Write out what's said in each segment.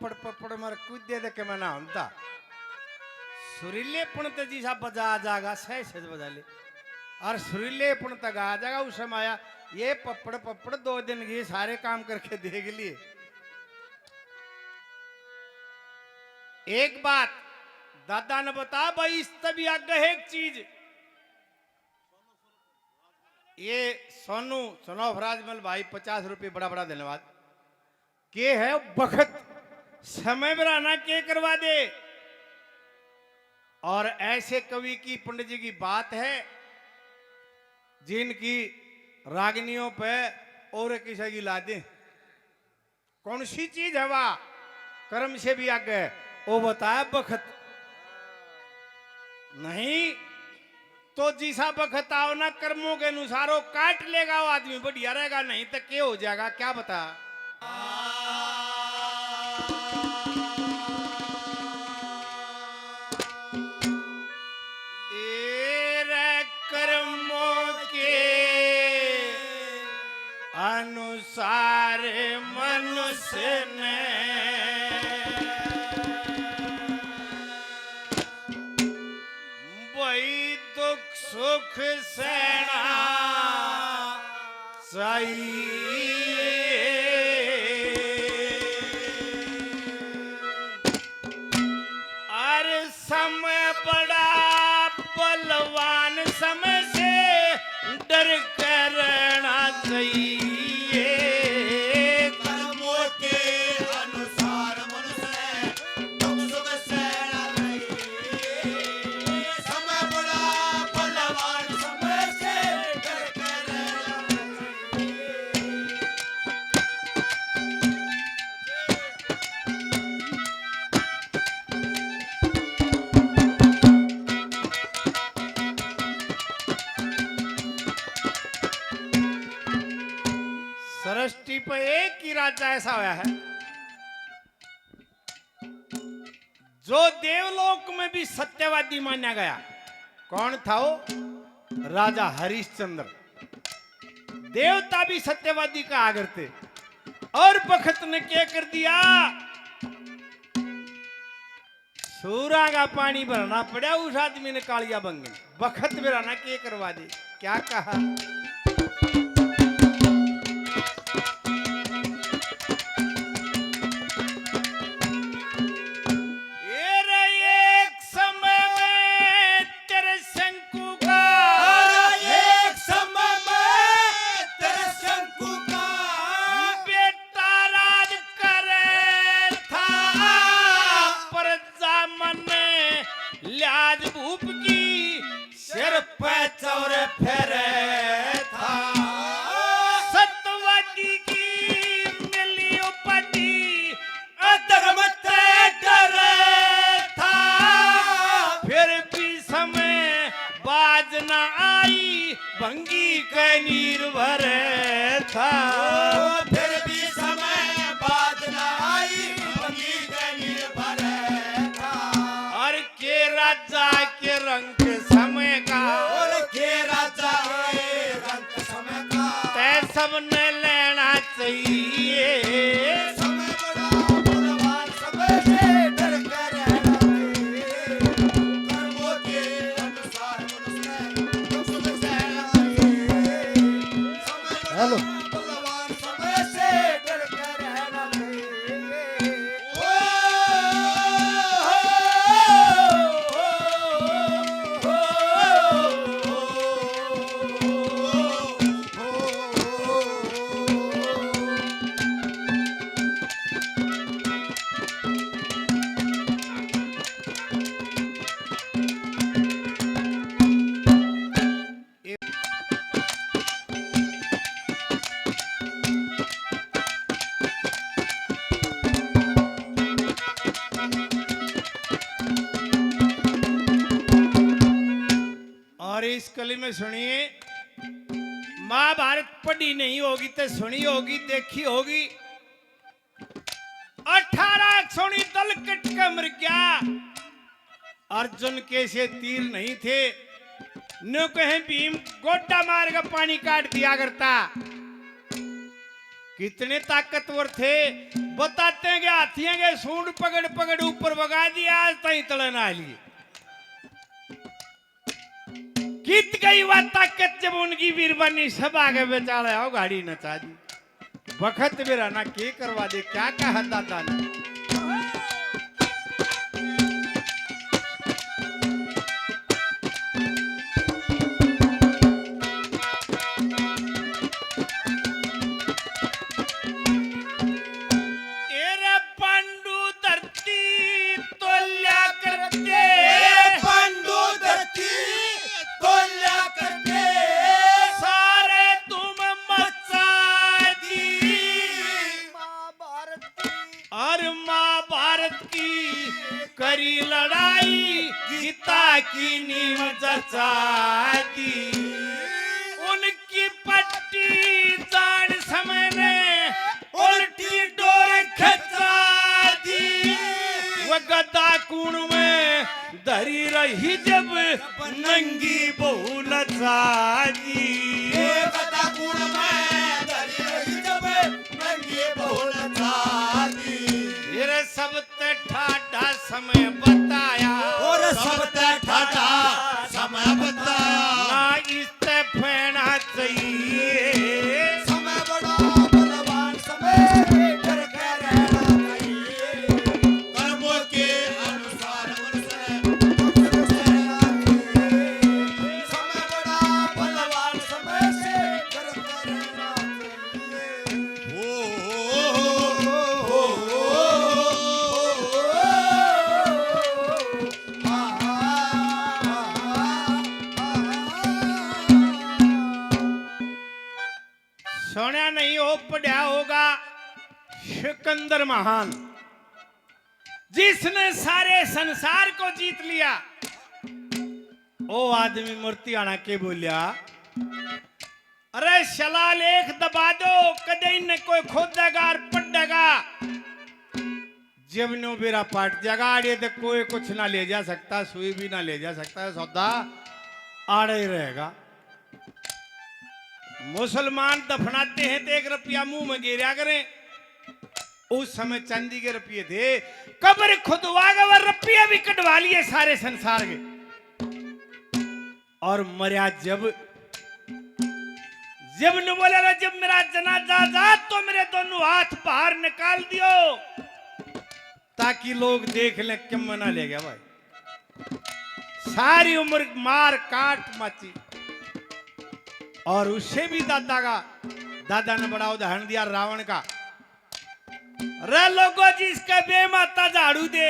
पड़ पड़ मार कूदे दे के मना हमता सुरीले पुण ते जी सा बजा जागा सह सज बजा ले और सुरीले पुण तक आ जाएगा उस समय आया ये पपड़ पपड़ 2 दिन के सारे काम करके देख लिए। एक बात दादा ने बता भाई इस तभी आगे है एक चीज ये सोनू सुनो फराजमल भाई 50 रुपये बड़ा बड़ा धन्यवाद के है बखत समय बनाना के करवा दे। और ऐसे कवि की पंडित जी की बात है जिनकी रागनियों पे और किसी की ला दे कौन सी चीज है वह कर्म से भी आगे वो बताया बखत नहीं तो जिसा बखत आओ ना कर्मों के अनुसार वो काट लेगा वो आदमी बढ़िया रहेगा नहीं तो क्या हो जाएगा क्या बता। कर्मों के अनुसार मनुष्य ने वही दुख सुख सहना चाहिए। और समय बड़ा बलवान समय से डर करना चाहिए। कर्मों के अनुसार मनुष्य दुख सुख सहना चाहिए। समय बड़ा बलवान समय से डर कर रहना चाहिए। सृष्टि पर एक ही राजा ऐसा हुआ है जो देवलोक में भी सत्यवादी माना गया। कौन था वो? राजा हरिश्चंद्र। देवता भी सत्यवादी कहा करते और बखत ने क्या कर दिया सूरा का पानी भरना पड़ा उस आदमी ने कालिया बंगे बखत बिराना क्या करवा दे क्या कहा। लाज भूप की सिर पे चौर फेरे था सत्यवादी की मिली उपति अधर्म से डरे था। फिर भी समय बाज न आई भंगी के नीर भरे था। फिर भी समय बात न आई भंगी के नीर भरे था। और के राजा के रंग समय का और के राजा के रंग समय का तय सब ने लेना चाहिए। समय बड़ा बलवान समय से डर कर रहना चाहिए। कर्मों के अनुसार मनुष्य दुख सुख सहना चाहिए। समय हेलो। बड़ा बलवान समय से डर कर रहना चाहिए। और इस कली में सुनिए महाभारत पढ़ी नहीं होगी तो सुनी होगी देखी होगी। 18 सोनी दल कट के मर गया। अर्जुन के से तीर नहीं थे न कहे भीम गोटा मार का पानी काट दिया करता कितने ताकतवर थे। बताते हैं कि हाथियों के सूंड पकड़ पकड़ ऊपर भगा दिया, आज तई तड़न आ लिए। कित गई वह ताकत जब उनकी वीरबानी सब आगे बेचारे आओ गाड़ी नचा दी। वक्त मेरा ना के करवा दे, क्या कहा दादा ने। एरे पांडु धरती तोल्या करते, पांडु धरती तोल्या करते, सारे तुम मचा दी। और महाभारत की करी लड़ाई, गीता की नींव जचा दी। उनकी पट्टी जान समय ने उल्टी डोर खचा दी। वह गदा कुण में धरी रही जब नंगी बहू नचा दी। गदा कुण में धरी रही जब नंगी बहू नचा दी। मेरे सब ते ठाठा समय बताया, और सब ते ठाठा समय बताया। ना इसते फेना चाहिए। समय बड़ा बलवान, समय डर के रहना चाहिए। कर्मों के अनुसार समय बड़ा बलवान, समय से डर के रहना चाहिए। सोना नहीं हो पढ़ा होगा सिकंदर महान, जिसने सारे संसार को जीत लिया। ओ आदमी मूर्ति आना के बोलिया, अरे शलालेख दबा दो, कदे न कोई खोदेगा और पढ़ेगा। जब नो बेरा पाट जाएगा आड़े तो कोई कुछ ना ले जा सकता, सुई भी ना ले जा सकता है, सौदा आड़े ही रहेगा। मुसलमान दफनाते हैं तो 1 रुपया मुंह में गिरा करें। उस समय चांदी के रुपये थे, कब्र खुदवा गए, रुपया भी कटवा लिए सारे संसार के। और मरिया जब न बोला, जब मेरा जनाजा जा तो मेरे दोनों हाथ बाहर निकाल दियो, ताकि लोग देख ले क्यों मना ले गया भाई। सारी उम्र मार काट मची। और उससे भी दादा ने बड़ा उदाहरण दिया रावण का। रे लोगों, जिसके बेमाता झाड़ू दे,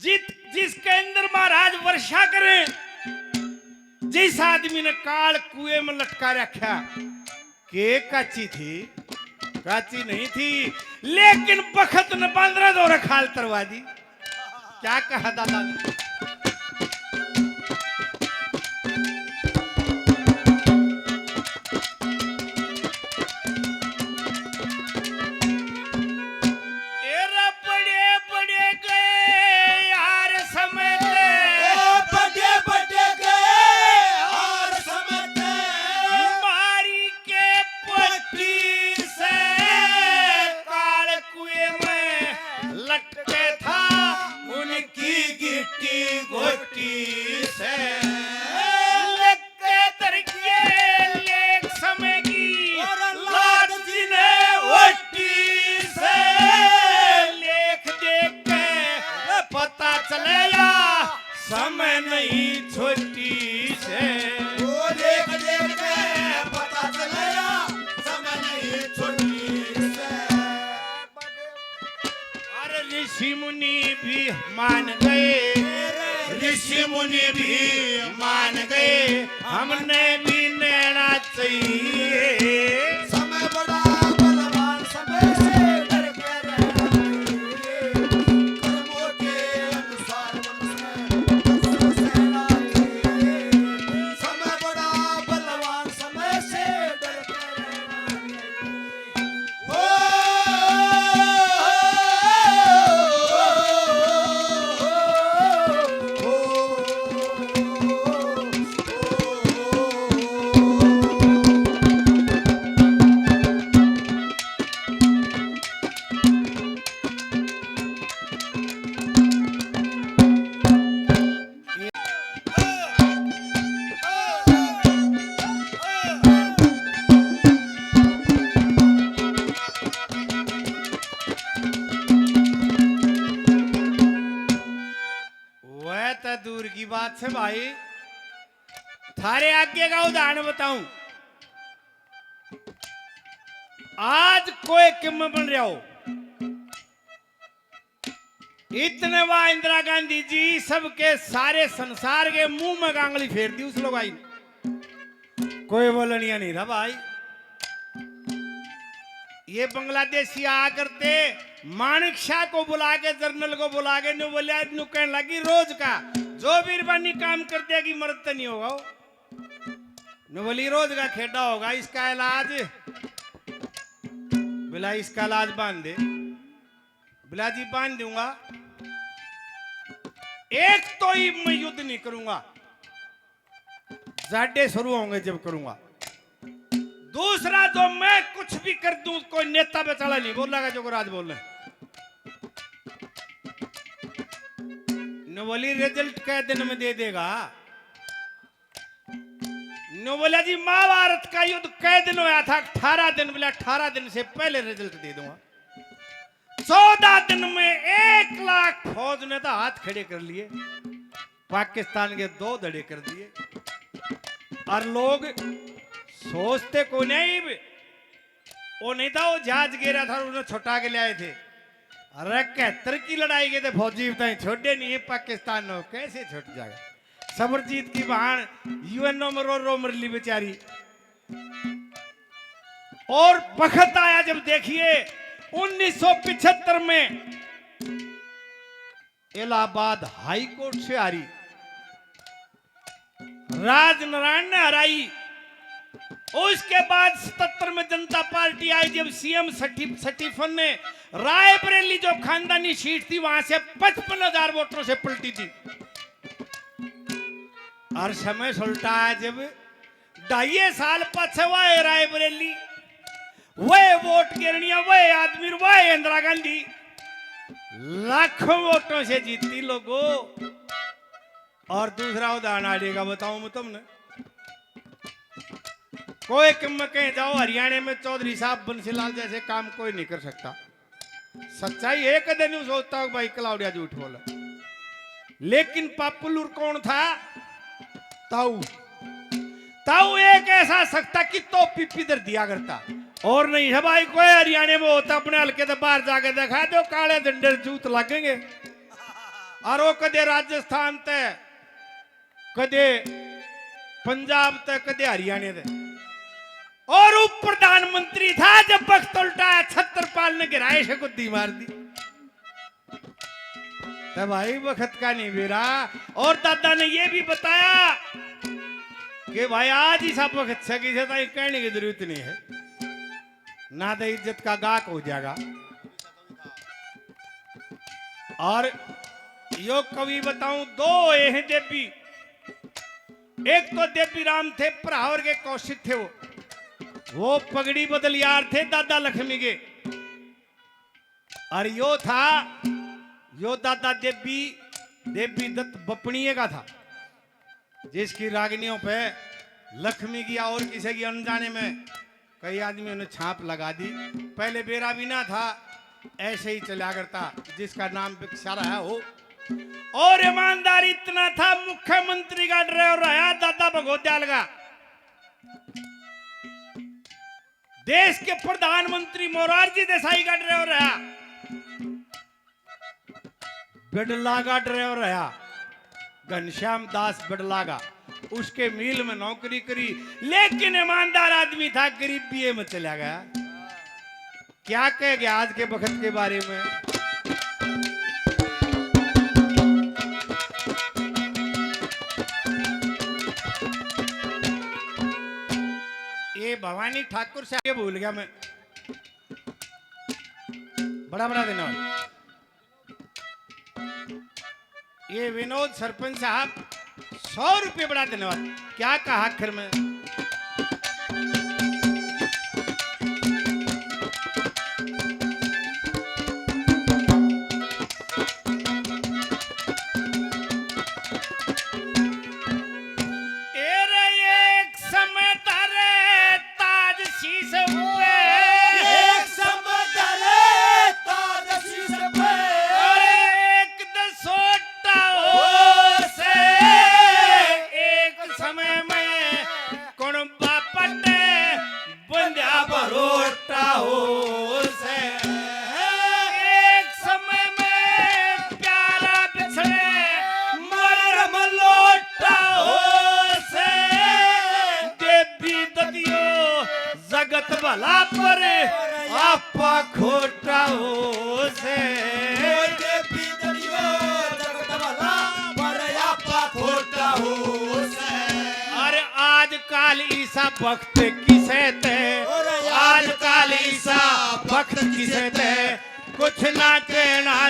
जिसके अंदर महाराज वर्षा करे, जिस आदमी ने काल कुएं में लटका रखा, के काची थी? काची नहीं थी, लेकिन बखत ने 15 दौर खाल तरवा दी। क्या कहा दादा ने? समय नहीं छोटी से, वो देख देख के पता चलेगा, समय नहीं छोटी से। अरे ऋषि मुनि भी मान गए, ऋषि मुनि भी मान गए, हमने भी लेना चाहिए। समय बड़ा बलवान, समय से डर के रहना चाहिए। कर्मों के अनुसार मनुष्य सहना चाहिए। समय बड़ा बलवान, समय से डर के रहना चाहिए। अरे दूर की बात से भाई, थारे आगे का उदाहरण बताऊं। आज कोई किम बन रहा हो, इतने बार इंदिरा गांधी जी सबके सारे संसार के मुंह में गांगली फेर दी उस लोग आई, कोई बोलनिया नहीं था भाई। ये बांग्लादेशी आ करते माणिक शाह को बुला के, जर्नल को बुला के नु बोलिया, नु कहने लगी रोज का जो बीरबानी काम कर देगी मर्द तो नहीं होगा। नु बोली रोज का खेड़ा होगा, इसका इलाज बोला, इसका इलाज बांध दे। बोला जी बांध दूंगा, एक तो ही मैं युद्ध नहीं करूंगा, जाडे शुरू होंगे जब करूंगा। दूसरा जो मैं कुछ भी कर दूं, कोई नेता बेचारा नहीं बोलेगा जो राज बोल रहे। बोली रिजल्ट कै दिन में दे देगा। बोला जी महाभारत का युद्ध कै दिन हुआ था, 18 दिन। बोला 18 दिन से पहले रिजल्ट दे दूंगा। 14 दिन में 1 लाख फौज ने तो हाथ खड़े कर लिए, पाकिस्तान के 2 धड़े कर दिए। और लोग सोचते को नहीं, वो नहीं था, वो जहाज गिरा था, उन्हें छुटा के ले आए थे। अरे 71 की लड़ाई के थे फौजी, बताए छोटे नहीं है पाकिस्तान में, कैसे छुट जाएगा। समरजीत की बहन यूएनओ में रो रो मरली बेचारी। और वक्त आया जब देखिए 1975 में इलाहाबाद हाई कोर्ट से हारी, राजनारायण ने हराई। उसके बाद 77 में जनता पार्टी आई, जब सीएम स्टीफन ने रायबरेली जो खानदानी सीट थी वहां से 55,000 वोटरों से पलटी थी। और समय उल्टा है, जब 2.5 साल पछे हुआ रायबरेली, वह वोट गिरनिया, वह आदमी, वह इंदिरा गांधी लाखों वोटों से जीती लोगों। और दूसरा उदाहरण आएगा बताऊं मैं तुमने, कोई कम कहीं जाओ हरियाणा में चौधरी साहब बंसीलाल जैसे काम कोई नहीं कर सकता। सच्चाई एक दिन नहीं सोचता हूं भाई कलाउडिया झूठ बोला। लेकिन पॉपुलर कौन था? ताऊ। ताऊ एक ऐसा सकता कि तो पिपी दर दिया करता, और नहीं है भाई कोई हरियाणा में होता अपने हल्के तो बाहर जाके दिखा दो, काले डंडे जूत लगेंगे। और वो कदे राजस्थान ते, कदे पंजाब ते, कदे हरियाणा ते। और वो प्रधानमंत्री था जब वक्त उल्टा छत्रपाल ने गिराए से गुद्दी मार दी। तो भाई वक्त का नहीं बेरा। और दादा ने ये भी बताया कि भाई आज ही सब वक्त सकी से तो कहने की जरूरत नहीं है, ना तो इज्जत का गाक हो जाएगा। और यो कवि बताऊं, 2 हैं देवी। एक तो देवी राम थे, प्रहावर के कौशिक थे, वो पगड़ी बदलियार थे दादा लक्ष्मी के। और यो था, यो दादा देवी दत्त बपणिये का था, जिसकी रागनियों पे लक्ष्मी की और किसी की अनजाने में कई आदमियों ने छाप लगा दी। पहले बेरा भी ना था, ऐसे ही चला करता, जिसका नाम बिकसारा है हो। और ईमानदारी इतना था, मुख्यमंत्री का ड्राइवर रहा दादा भगोत्याल का, देश के प्रधानमंत्री मोरारजी देसाई का ड्राइवर रहा, बिड़ला का ड्राइवर रहा, घनश्याम दास बिड़ला का, उसके मिल में नौकरी करी। लेकिन ईमानदार आदमी था, गरीबी में चला गया। क्या कह गया आज के वक्त के बारे में? ये भवानी ठाकुर से आगे भूल गया मैं, बड़ा बड़ा धन्यवाद। ये विनोद सरपंच साहब 100 रुपये, बड़ा धन्यवाद। क्या कहा आखिर में? खोटा हो से जे पीतड़ियो जगत भला पर आपा खोटा हो से अरे आजकल ईसा भक्त किसे थे और आजकल ईसा भक्त किसे थे कुछ ना कहना